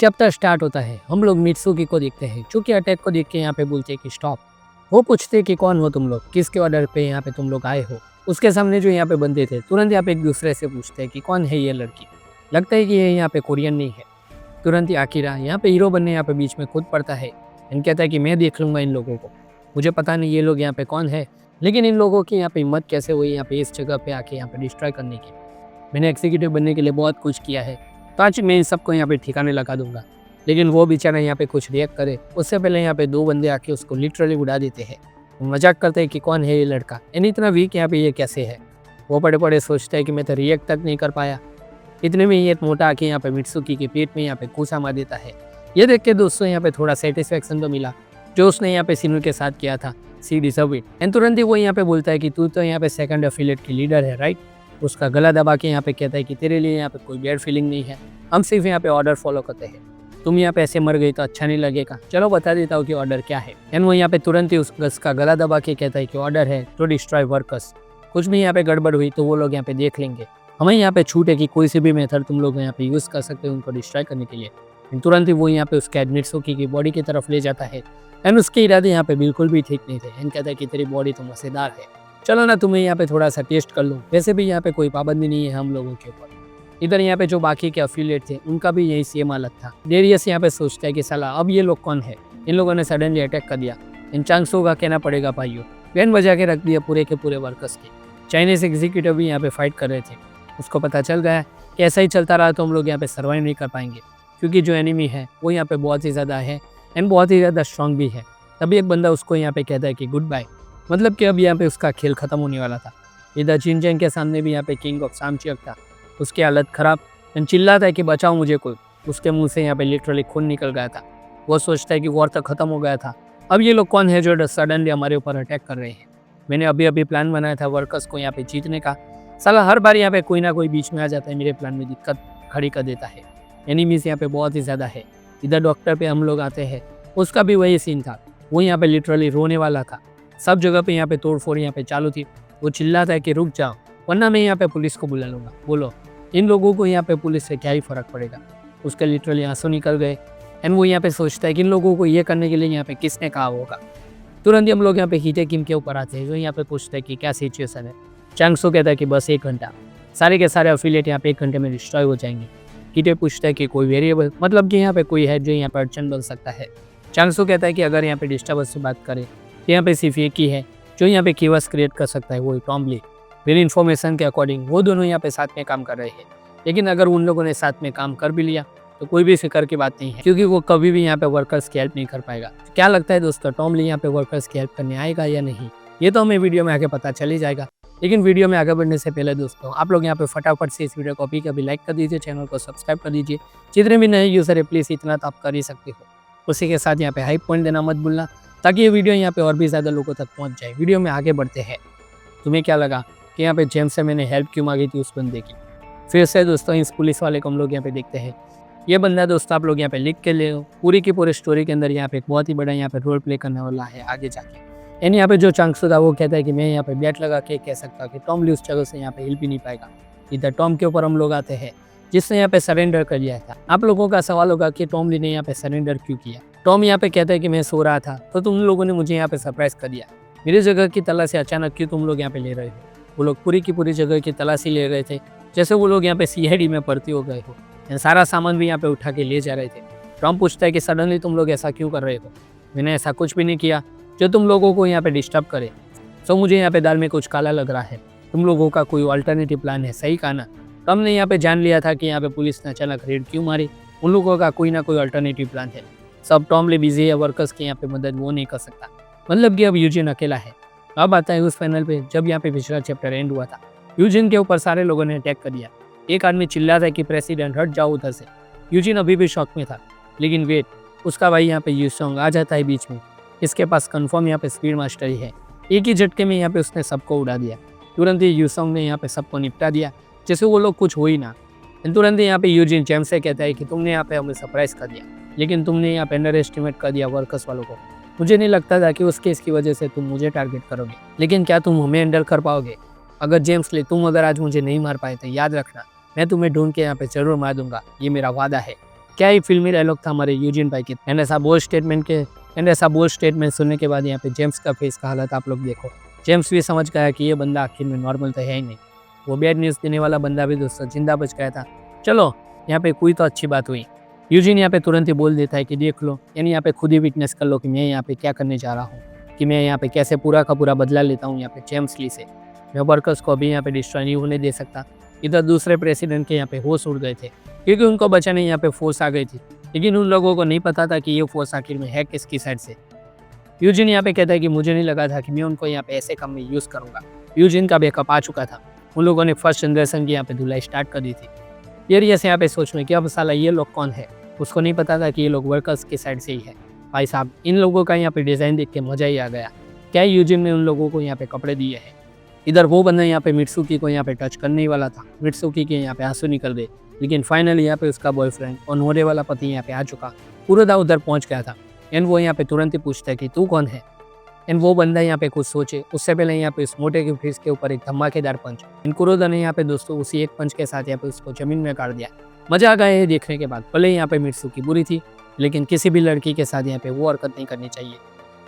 Chapter start होता है। हम लोग मित्सुकी को देखते हैं जो कि अटैक को देख के यहाँ पे बोलते हैं कि स्टॉप। वो पूछते कि कौन हो तुम लोग, किसके ऑर्डर पे यहाँ पे तुम लोग आए हो। उसके सामने जो यहाँ पे बंदे थे तुरंत यहाँ पे एक दूसरे से पूछते हैं कि कौन है ये लड़की। लगता है कि ये यहाँ पे कोरियन नहीं है। तुरंत ही आकिरा यहाँ पे हीरो बनने यहाँ पे बीच में खुद पड़ता है एंड कहता है कि मैं देख लूंगा इन लोगों को। मुझे पता नहीं ये लोग यहाँ पे कौन है, लेकिन इन लोगों की यहाँ पे हिम्मत कैसे हुई यहाँ पे इस जगह पे आके यहाँ पे डिस्ट्रॉय करने की। मैंने एग्जीक्यूटिव बनने के लिए बहुत कुछ किया है, तो आज मैं इन सबको यहाँ पे ठिकाने लगा दूंगा। लेकिन वो बेचारा यहाँ पे कुछ रिएक्ट करे उससे पहले यहाँ पे दो बंदे आके उसको लिटरली उड़ा देते हैं। मजाक करते हैं कि कौन है ये लड़का, यानी इतना वीक यहाँ पे ये कैसे है। वो पड़े पड़े सोचता है कि मैं तो रिएक्ट तक नहीं कर पाया। इतने में ये मोटा आके यहाँ पे मित्सुकी के पेट में यहाँ पे कूसा मार देता है। ये देख के दोस्तों यहाँ पे थोड़ा सेटिस्फेक्शन तो मिला जो उसने यहाँ पे सिनु के साथ किया था। सी डिजर्व इट। एंड तुरंत ही वो यहाँ पे बोलता है कि तू तो यहाँ पे सेकंड एफिलिएट की लीडर है, राइट। उसका गला दबा के यहाँ पे कहता है कि तेरे लिए यहाँ पे कोई बैड फीलिंग नहीं है, हम सिर्फ यहाँ पे ऑर्डर फॉलो करते हैं। तुम यहाँ पे ऐसे मर गई तो अच्छा नहीं लगेगा, चलो बता देता हूँ कि ऑर्डर क्या है। एंड वो यहाँ पे तुरंत ही उस गस का गला दबा के कहता है कि ऑर्डर है टू डिस्ट्रॉय वर्कर्स। कुछ भी यहाँ पे गड़बड़ हुई तो वो लोग यहाँ पे देख लेंगे। हमें यहाँ पे छूट है कि कोई से भी मेथड तुम लोग यहाँ पे यूज़ कर सकते हो उनको डिस्ट्रॉय करने के लिए। तुरंत ही वो यहाँ पे उसके मित्सुकी की बॉडी की तरफ ले जाता है एंड उसके इरादे यहाँ पे बिल्कुल भी ठीक नहीं थे। एंड कहता है कि तेरी बॉडी तो मज़ेदार है, चलो ना तुम्हें यहाँ पे थोड़ा सा टेस्ट कर लो। वैसे भी यहाँ पे कोई पाबंदी नहीं है हम लोगों के ऊपर। इधर यहाँ पे जो बाकी के एफिलिएट थे उनका भी यही सेम हालत था। डेरियस यहाँ पे सोचता है कि साला अब ये लोग कौन है, इन लोगों ने सडनली अटैक कर दिया। इन चांसों का कहना पड़ेगा भाइयों, बैंड बजा के रख दिया पूरे के पूरे वर्कर्स के। चाइनीज एग्जीक्यूटिव भी यहाँ पे फाइट कर रहे थे। उसको पता चल गया कि ऐसा ही चलता रहा तो हम लोग यहाँ पे सर्वाइव नहीं कर पाएंगे, क्योंकि जो एनिमी है वो यहाँ पे बहुत ही ज़्यादा है एंड बहुत ही ज़्यादा स्ट्रॉन्ग भी है। तभी एक बंदा उसको यहाँ पे कहता है कि गुड बाय, मतलब कि अब यहाँ पे उसका खेल खत्म होने वाला था। इधर जिनजेन के सामने भी यहाँ पे किंग ऑफ सामचियक था, उसकी हालत ख़राब एंड चिल्लाता है कि बचाओ मुझे कोई। उसके मुंह से यहाँ पे लिटरली खून निकल गया था। वो सोचता है कि वॉर तक खत्म हो गया था, अब ये लोग कौन है जो सडनली हमारे ऊपर अटैक कर रहे हैं। मैंने अभी अभी प्लान बनाया था वर्कर्स को यहाँ पे जीतने का, साला हर बार यहाँ पे कोई ना कोई बीच में आ जाता है, मेरे प्लान में दिक्कत खड़ी कर देता है। एनिमीज यहाँ पे बहुत ही ज़्यादा है। इधर डॉक्टर पे हम लोग आते हैं, उसका भी वही सीन था। वो यहाँ पे लिटरली रोने वाला था। सब जगह पे यहाँ पे तोड़फोड़ यहाँ पे चालू थी। वो चिल्लाता है कि रुक जाओ वरना मैं यहाँ पे पुलिस को बुला लूँगा। बोलो इन लोगों को यहाँ पे पुलिस से क्या ही फ़र्क पड़ेगा। उसके लिटरली आंसू निकल गए एंड वो यहाँ पे सोचता है कि इन लोगों को ये करने के लिए यहाँ पे किसने कहा होगा। तुरंत ही हम लोग यहाँ पे हीटे किम के ऊपर आते हैं जो यहाँ पे पूछते हैं कि क्या सिचुएशन है। चांगसो कहता है कि बस 1 घंटा, सारे के सारे एफिलिएट यहाँ पे 1 घंटे में डिस्ट्रॉय हो जाएंगे। हीटे पूछता है कि कोई वेरिएबल, मतलब कि यहाँ पे कोई है जो यहाँ पे अड़चन बन सकता है। चांगसो कहता है कि अगर यहाँ पे डिस्टर्बेंस से बात करें तो यहाँ पे सिर्फ एक ही है जो यहाँ पे कीवर्ड्स क्रिएट कर सकता है, वो टॉम ली। मेरी इन्फॉर्मेशन के अकॉर्डिंग वो दोनों यहाँ पे साथ में काम कर रहे हैं। लेकिन अगर उन लोगों ने साथ में काम कर भी लिया तो कोई भी फिक्र की बात नहीं है, क्योंकि वो कभी भी यहाँ पे वर्कर्स की हेल्प नहीं कर पाएगा। क्या लगता है दोस्तों, टॉम ली यहाँ पे वर्कर्स की हेल्प करने आएगा या नहीं? ये तो हमें वीडियो में आगे पता चल ही जाएगा। लेकिन वीडियो में आगे बढ़ने से पहले दोस्तों आप लोग यहाँ पे फटाफट से इस वीडियो को अभी लाइक कर दीजिए, चैनल को सब्सक्राइब कर दीजिए। जितने भी नए यूजर है प्लीज़ इतना तो आप कर ही सकते हो। उसी के साथ यहाँ पे हाइप पॉइंट देना मत भूलना, ताकि ये वीडियो यहाँ पे और भी ज़्यादा लोगों तक पहुँच जाए। वीडियो में आगे बढ़ते हैं। तुम्हें क्या लगा कि यहाँ पे जेम्स से मैंने हेल्प क्यों मांगी थी उस बंदे की? फिर से दोस्तों इस पुलिस वाले को हम लोग यहाँ पे देखते हैं। ये बंदा दोस्तों आप लोग यहाँ पे लिख के ले पूरी की पूरी स्टोरी के अंदर यहाँ पे एक बहुत ही बड़ा यहाँ पे रोल प्ले करने वाला है आगे जाके। एंड यहाँ पे जो चांगसो था वो कहता है कि मैं यहाँ पे बैट लगा के कह सकता हूँ कि टॉम ली उस जगह से यहाँ पे हिल भी नहीं पाएगा। इधर टॉम के ऊपर हम लोग आते हैं जिसने यहाँ पे सरेंडर कर लिया था। आप लोगों का सवाल होगा कि टॉम ली ने यहाँ पे सरेंडर क्यों किया। टॉम यहाँ पे कहता है कि मैं सो रहा था तो तुम लोगों ने मुझे यहाँ पे सरप्राइज कर दिया। मेरी जगह की तलाशी अचानक क्यों तुम लोग यहाँ पे ले रहे हो? वो लोग पूरी की पूरी जगह की तलाशी ले रहे थे, जैसे वो लोग यहाँ पे CID में भर्ती हो गए हो। सारा सामान भी यहाँ पे उठा के ले जा रहे थे। टॉम पूछता है कि सडनली तुम लोग ऐसा क्यों कर रहे हो? मैंने ऐसा कुछ भी नहीं किया जो तुम लोगों को यहाँ पे डिस्टर्ब करे। सो मुझे यहाँ पे दाल में कुछ काला लग रहा है। तुम लोगों का कोई अल्टरनेटिव प्लान है, सही कहा ना? टॉम ने यहाँ पे जान लिया था कि यहाँ पे पुलिस ने अचानक रेड क्यों मारी। उन लोगों का कोई ना कोई अल्टरनेटिव प्लान है। सब टॉम ले बिजी है, वर्कर्स की यहाँ पे मदद वो नहीं कर सकता। मतलब कि अब यूजिन अकेला है। अब आता है उस फाइनल पे जब यहाँ पे पिछला चैप्टर एंड हुआ था। यूजिन के ऊपर सारे लोगों ने अटैक कर दिया। एक आदमी चिल्लाता है कि प्रेसिडेंट हट जाओ उधर से। यूजिन अभी भी शॉक में था, लेकिन वेट, उसका भाई यहाँ पे यूसोंग आ जाता है बीच में। इसके पास कंफर्म यहाँ पे स्पीड मास्टर ही है। एक ही झटके में यहाँ पे उसने सबको उड़ा दिया। तुरंत ही यूसोंग ने यहाँ पे सबको निपटा दिया जैसे वो लोग कुछ हो ही ना। तुरंत ही यहाँ पे यूजिन जेम्स से कहता है कि तुमने यहाँ पे हमें सरप्राइज कर दिया, लेकिन तुमने यहाँ पे अंडर एस्टिमेट कर दिया वर्कर्स वालों को। मुझे नहीं लगता था कि उस केस की वजह से तुम मुझे टारगेट करोगे, लेकिन क्या तुम हमें हैंडल कर पाओगे? अगर जेम्स ले तुम अगर आज मुझे नहीं मार पाए तो याद रखना मैं तुम्हें ढूंढ के यहाँ पे जरूर मार दूंगा, ये मेरा वादा है। क्या ही फिल्मी डायलॉग था हमारे यूजिन भाई के। एंड ऐसा बोल्ड स्टेटमेंट सुनने के बाद यहाँ पे जेम्स का फेस का हालत आप लोग देखो। जेम्स भी समझ गया कि ये बंदा आखिर में नॉर्मल तो है ही नहीं। वो बैड न्यूज़ देने वाला बंदा भी दोस्तों जिंदा बच गया था। चलो यहाँ पे कोई तो अच्छी बात हुई। यूजिन यहाँ पे तुरंत ही बोल देता है कि देख लो, यानी यहाँ पे खुद ही विटनेस कर लो कि मैं यहाँ पे क्या करने जा रहा हूँ, कि मैं यहाँ पे कैसे पूरा का पूरा बदला लेता हूँ यहाँ पे जेम्स ली से। मैं वर्कर्स को अभी यहाँ पे डिस्ट्रॉय नहीं होने दे सकता। इधर दूसरे प्रेसिडेंट के यहाँ पे होश उड़ गए थे क्योंकि उनको बचाने यहाँ पे फोर्स आ गई थी, लेकिन उन लोगों को नहीं पता था कि ये फोर्स आखिर में है किसकी साइड से। यूजिन यहाँ पे कहता है कि मुझे नहीं लगा था कि मैं उनको यहाँ पे ऐसे काम में यूज़ करूँगा। यूजिन का बैकअप आ चुका था। उन लोगों ने फर्स्ट जनरेशन की यहाँ पे धुलाई स्टार्ट कर दी थी। एरियस यहाँ पे सोच में कि अब साला ये लोग कौन है। उसको नहीं पता था कि ये लोग वर्कर्स की साइड से ही है। भाई साहब, इन लोगों का यहाँ पे डिज़ाइन देख के मज़ा ही आ गया। क्या यूजिन ने उन लोगों को यहाँ पे कपड़े दिए हैं। इधर वो बंदा यहाँ पे मित्सुकी को यहाँ पे टच करने ही वाला था। मित्सुकी के यहाँ पे आंसू निकल गए, लेकिन फाइनली यहाँ पे उसका बॉयफ्रेंड और होने वाला पति यहाँ पे आ चुका। कुरोदा उधर पहुँच गया था। एंड वो यहाँ पे तुरंत ही पूछता है कि तू कौन है। एंड वो बंदा यहाँ पे कुछ सोचे उससे पहले यहाँ पे इस मोटे के फेस के ऊपर एक धमाकेदार पंच। इन कुरोदा ने यहाँ पे दोस्तों उसी एक पंच के साथ यहाँ पे उसको जमीन में काट दिया। मजा आ गया है देखने के बाद। भले यहाँ पे मित्सुकी बुरी थी, लेकिन किसी भी लड़की के साथ यहाँ पे वो हरकत नहीं करनी चाहिए।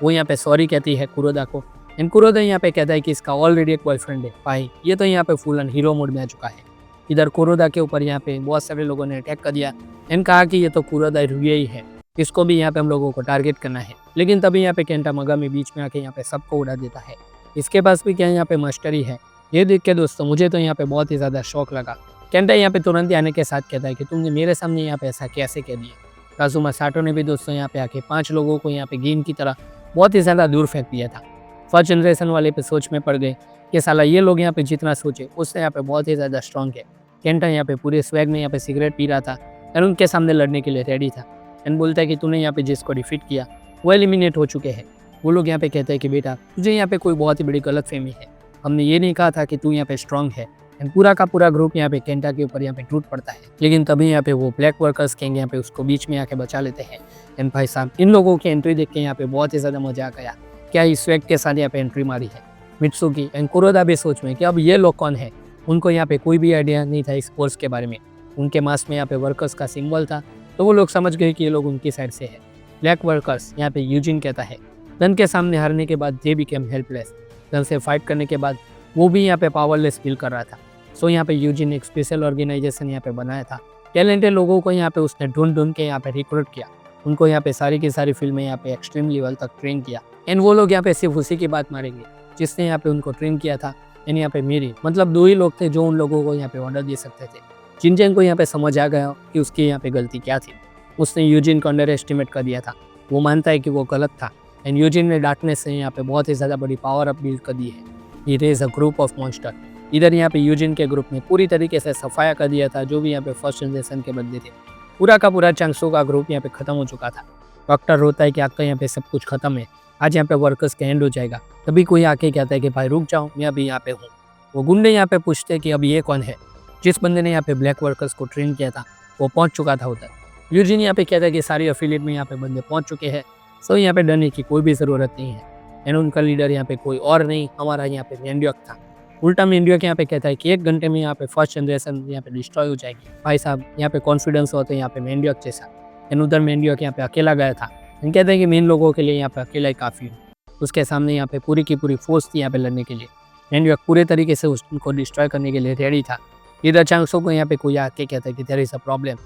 वो यहाँ पे सॉरी कहती है कुरोदा को। एंड कुरोदा यहाँ पे कहता है कि इसका ऑलरेडी एक बॉयफ्रेंड है। भाई ये तो यहाँ पे फुल एंड हीरो मोड में आ चुका है। इधर कुरोदा के ऊपर यहाँ पे बहुत सारे लोगों ने अटैक कर दिया। एंड कहा कि ये तो कुरोदा रुए ही है, इसको भी यहाँ पे हम लोगों को टारगेट करना है। लेकिन तभी यहाँ पे केंटा मगामी बीच में आके यहाँ पे सबको उड़ा देता है। इसके पास भी क्या यहाँ पे मास्टरी है। ये देख के दोस्तों मुझे तो यहाँ पे बहुत ही ज़्यादा शौक लगा। केंटा यहाँ पे तुरंत ही आने के साथ कहता है कि तुमने मेरे सामने यहाँ पे ऐसा कैसे कह दिया। काजुमा साटो ने भी दोस्तों यहाँ पे आके 5 लोगों को यहाँ पे गेम की तरह बहुत ही ज़्यादा दूर फेंक दिया था। फर्स्ट जनरेशन वाले पे सोच में पड़ गए कि साला ये लोग यहाँ पे जितना सोचे उससे यहाँ पे बहुत ही ज़्यादा स्ट्रॉन्ग है। केंटा यहाँ पे पूरे स्वैग में यहाँ पे सिगरेट पी रहा था और उनके सामने लड़ने के लिए रेडी था। एंड बोलता है कि तूने यहाँ पे जिसको डिफीट किया वो एलिमिनेट हो चुके हैं। वो लोग यहाँ पे कहते हैं कि बेटा तुझे यहाँ पे कोई बहुत ही बड़ी गलतफहमी है, हमने ये नहीं कहा था कि तू यहाँ पे स्ट्रॉन्ग है। एंड पूरा का पूरा ग्रुप यहाँ पे केंटा के ऊपर यहाँ पे टूट पड़ता है। लेकिन तभी यहाँ पे वो ब्लैक वर्कर्स गैंग यहाँ पे उसको बीच में आके बचा लेते हैं। एंड भाई साहब, इन लोगों की एंट्री देख के यहाँ पे बहुत ही ज़्यादा मजा आ गया। क्या इस स्वैग के साथ यहाँ पे एंट्री मारी है। मित्सुकी एंड कुरोदा भी सोच में कि अब ये लोग कौन है। उनको यहाँ पे कोई भी आइडिया नहीं था इस फोर्स के बारे में। उनके मास्क में यहाँ पे वर्कर्स का सिंबल था, तो वो लोग समझ गए कि ये लोग उनकी साइड से है। ब्लैक वर्कर्स यहाँ पे यूजिन कहता है। गन के सामने हारने के बाद दे बिकेम हेल्पलेस। गन से फाइट करने के बाद वो भी यहाँ पे पावरलेस फील कर रहा था। सो यहाँ पे यूजिन एक स्पेशल ऑर्गेनाइजेशन यहाँ पे बनाया था। टैलेंटेड लोगों को यहाँ पे उसने ढूंढ के यहाँ पे रिक्रूट किया। उनको यहाँ पे सारी की सारी फिल्में यहाँ पे एक्सट्रीम लेवल तक ट्रेन किया। एंड वो लोग यहाँ पे सिर्फ उसी की बात मारेंगे जिसने यहाँ पे उनको ट्रेन किया था। एंड यहाँ पे मेरी मतलब 2 ही लोग थे जो उन लोगों को यहाँ पे ऑर्डर दे सकते थे। जिनचैंग को यहाँ पे समझ आ गया कि उसकी यहाँ पे गलती क्या थी। उसने यूजिन को अंडर एस्टिमेट कर दिया था। वो मानता है कि वो गलत था। एंड यूजिन ने डार्कनेस से यहाँ पे बहुत ही ज़्यादा बड़ी पावर अप बिल्ड कर दी है। He raise a group of monster. इधर यहाँ पे यूजिन के ग्रुप ने पूरी तरीके से सफाया कर दिया था जो भी यहाँ पे फर्स्ट जनरेशन के बंदे थे। पूरा का पूरा चांगसो का ग्रुप यहाँ पे खत्म हो चुका था। डॉक्टर रोता है कि आपका यहाँ पे सब कुछ खत्म है, आज यहाँ पे वर्कर्स का एंड हो जाएगा। तभी कोई आके कहता है कि भाई रुक जाओ, मैं अभी यहाँ पे हूँ। वो गुंडे यहाँ पे पूछते हैं कि अब ये कौन है। जिस बंदे ने यहाँ पे ब्लैक वर्कर्स को ट्रेन किया था वो पहुँच चुका था उधर। यूजिन यहाँ पे कहता है कि सारी एफिलिएट में यहाँ पे बंदे पहुँच चुके हैं, सो यहाँ पे डरने की कोई भी ज़रूरत नहीं है। एंड उनका लीडर यहाँ पे कोई और नहीं, हमारा यहाँ पे मेंड्योक था। उल्टा मेंड्योक यहाँ पे कहता है कि 1 घंटे में यहाँ पे फर्स्ट जनरेशन यहाँ पे डिस्ट्रॉय हो जाएगी। भाई साहब, यहाँ पे कॉन्फिडेंस होते हैं यहाँ पे मेंड्योक जैसा। एंड उधर मेंड्योक यहाँ पे अकेला गया था। एंड कहते हैं कि मेन लोगों के लिए यहाँ पे अकेला ही काफ़ी है। उसके सामने यहाँ पे पूरी की पूरी फोर्स थी यहाँ पे लड़ने के लिए। मेंड्योक पूरे तरीके से उसको डिस्ट्रॉय करने के लिए रेडी था। इधर चांगसो को यहाँ पे कोई आके कहता है कि देयर इज़ अ प्रॉब्लम।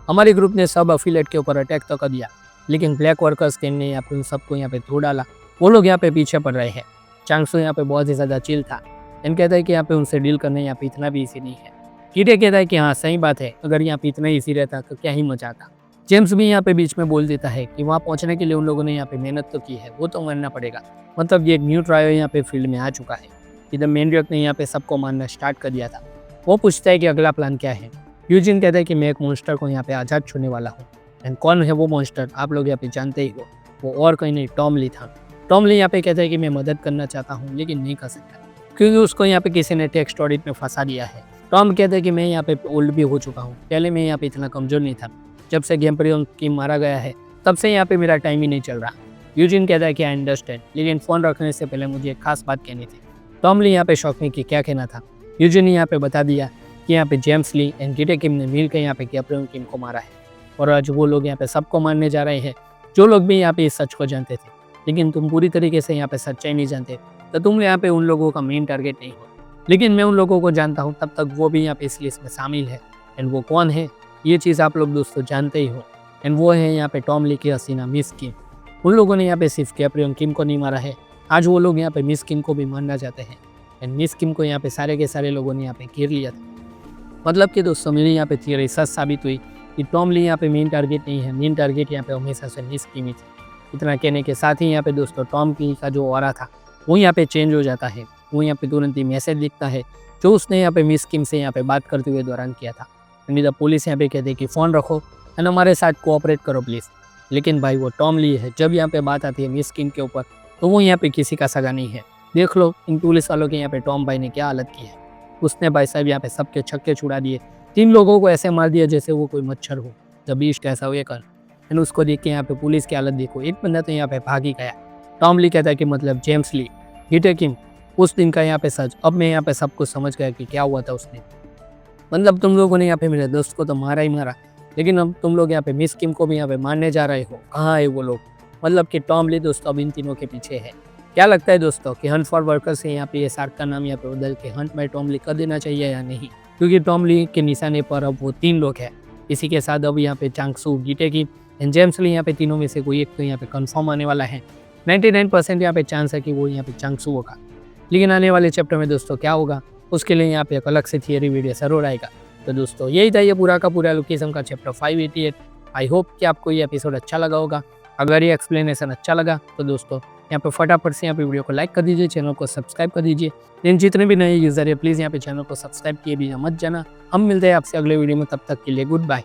हमारे ग्रुप ने सब अफिलेट के ऊपर अटैक तो कर दिया, लेकिन ब्लैक वर्कर्स गैंग ने यहाँ पे उन सबको यहाँ पे धो डाला। वो लोग यहाँ पे पीछे पड़ रहे हैं। चांगसो यहाँ पे बहुत ही ज़्यादा चिल था। एंड कहता है कि यहाँ पे उनसे डील करना यहाँ पे इतना भी ईजी नहीं है। कीटे कहता है कि हाँ सही बात है, अगर यहाँ पे इतना ईजी रहता तो क्या ही मजा आता। जेम्स भी यहाँ पे बीच में बोल देता है कि वहाँ पहुँचने के लिए उन लोगों ने यहाँ पे मेहनत तो की है, वो तो मानना पड़ेगा। मतलब ये एक न्यू ट्रायो यहाँ पे फील्ड में आ चुका है। इधर मेंड्योक ने यहाँ पे सबको मारना स्टार्ट कर दिया था। वो पूछता है कि अगला प्लान क्या है। यूजिन कहता है कि मैं एक मॉन्स्टर को यहाँ पे आज़ाद छूने वाला हूँ। एंड कौन है वो मॉन्स्टर आप लोग यहाँ पे जानते ही हो, वो और कहीं नहीं टॉम ली था। टॉम ली यहाँ पे कहता है कि मैं मदद करना चाहता हूँ लेकिन नहीं कर सकता क्योंकि उसको यहाँ पे किसी ने टेक्स्ट ऑडिट में फंसा दिया है। टॉम कहता है कि मैं यहाँ पे ओल्ड भी हो चुका हूँ, पहले मैं यहाँ पे इतना कमज़ोर नहीं था। जब से गैम्परियन की मारा गया है तब से यहाँ पे मेरा टाइम ही नहीं चल रहा। यूजिन कहता है कि आई अंडरस्टैंड, लेकिन फ़ोन रखने से पहले मुझे एक खास बात कहनी थी। टॉम ली यहाँ पे शौक में कि क्या कहना था। यूजिन ने यहाँ पे बता दिया कि यहाँ पे जेम्स ली एंड गिटे किम ने मिल के यहाँ पे गैम्परियन किम को मारा है। और आज वो लोग यहाँ पे सबको मानने जा रहे हैं जो लोग भी यहाँ पे इस सच को जानते थे। लेकिन तुम पूरी तरीके से यहाँ पे सच्चाई नहीं जानते तो तुम यहाँ पे उन लोगों का मेन टारगेट नहीं हो। लेकिन मैं उन लोगों को जानता हूँ, तब तक वो भी यहाँ पे इस लिस्ट में शामिल है। एंड वो कौन है ये चीज़ आप लोग दोस्तों जानते ही हो। एंड वो है यहाँ पे टॉम ली की हसीना मिस किम। उन लोगों ने यहाँ पे सिर्फ कैप्रियन किम को नहीं मारा है, आज वो लोग यहाँ पे मिस किम को भी मारना चाहते हैं। एंड मिस किम को यहाँ पे सारे के सारे लोगों ने यहाँ पे घेर लिया था। मतलब कि दोस्तों मेरी यहाँ पे थियरी सच साबित हुई कि टॉम ली यहाँ पे मेन टारगेट नहीं है, मेन टारगेट यहाँ पे हमेशा से मिस किम ही थी। इतना कहने के साथ ही यहाँ पे दोस्तों टॉम ली का जो ऑरा था वो यहाँ पे चेंज हो जाता है। वो यहाँ पे तुरंत ही मैसेज लिखता है जो उसने यहाँ पे मिस किम से यहाँ पे बात करते हुए दौरान किया था। यानी द पुलिस यहाँ पे कहते हैं कि फ़ोन रखो एंड हमारे साथ कोऑपरेट करो प्लीज़। लेकिन भाई वो टॉम ली है, जब यहाँ पे बात आती है मिस किम के ऊपर तो वो यहाँ पे किसी का सगा नहीं है। देख लो इन पुलिस वालों के यहाँ पे टॉम भाई ने क्या हालत की है। उसने भाई साहब यहाँ पे सबके छक्के छुड़ा दिए, 3 लोगों को ऐसे मार दिया जैसे वो कोई मच्छर हो। जब बीस्ट कैसा हुए कर एंड उसको देख के यहाँ पे पुलिस की हालत देखो, एक बंदा तो यहाँ पे भाग ही गया। टॉम ली कहता है कि मतलब जेम्स ली हीटर किम उस दिन का यहाँ पे सच, अब मैं यहाँ पे सब कुछ समझ गया कि क्या हुआ था उस दिन। मतलब तुम लोगों ने यहाँ पे मेरे दोस्त को तो मारा ही मारा, लेकिन अब तुम लोग यहाँ पे मिस किम को भी यहाँ पे मारने जा रहे हो। कहाँ है वो लोग? मतलब कि टॉम ली दोस्तों अब इन तीनों के पीछे है। क्या लगता है दोस्तों कि हंट फॉर वर्कर्स से यहाँ पे ये सार्क का नाम यहाँ पे बदल के हंट बाय टॉम ली कर देना चाहिए या नहीं? क्योंकि टॉम ली के निशाने पर अब वो 3 लोग हैं। इसी के साथ अब यहाँ पे चांगसू, गीटे की एंड जेम्स ली यहाँ पे तीनों में से कोई एक तो यहाँ पे कन्फर्म आने वाला है। 99% यहाँ पे चांस है कि वो यहाँ पे चांगसू होगा। लेकिन आने वाले चैप्टर में दोस्तों क्या होगा उसके लिए यहाँ पे एक अलग से थियरी वीडियो जरूर आएगा। तो दोस्तों यही था ये पूरा का पूरा लोकेशन का चैप्टर 588। आई होप कि आपको ये एपिसोड अच्छा लगा होगा। अगर ये एक्सप्लेनेशन अच्छा लगा तो दोस्तों यहाँ पे फटाफट से यहाँ पे वीडियो को लाइक कर दीजिए, चैनल को सब्सक्राइब कर दीजिए। लेकिन जितने भी नए यूज़र है प्लीज़ यहाँ पे चैनल को सब्सक्राइब किए भी मत जाना। हम मिलते हैं आपसे अगले वीडियो में, तब तक के लिए गुड बाय।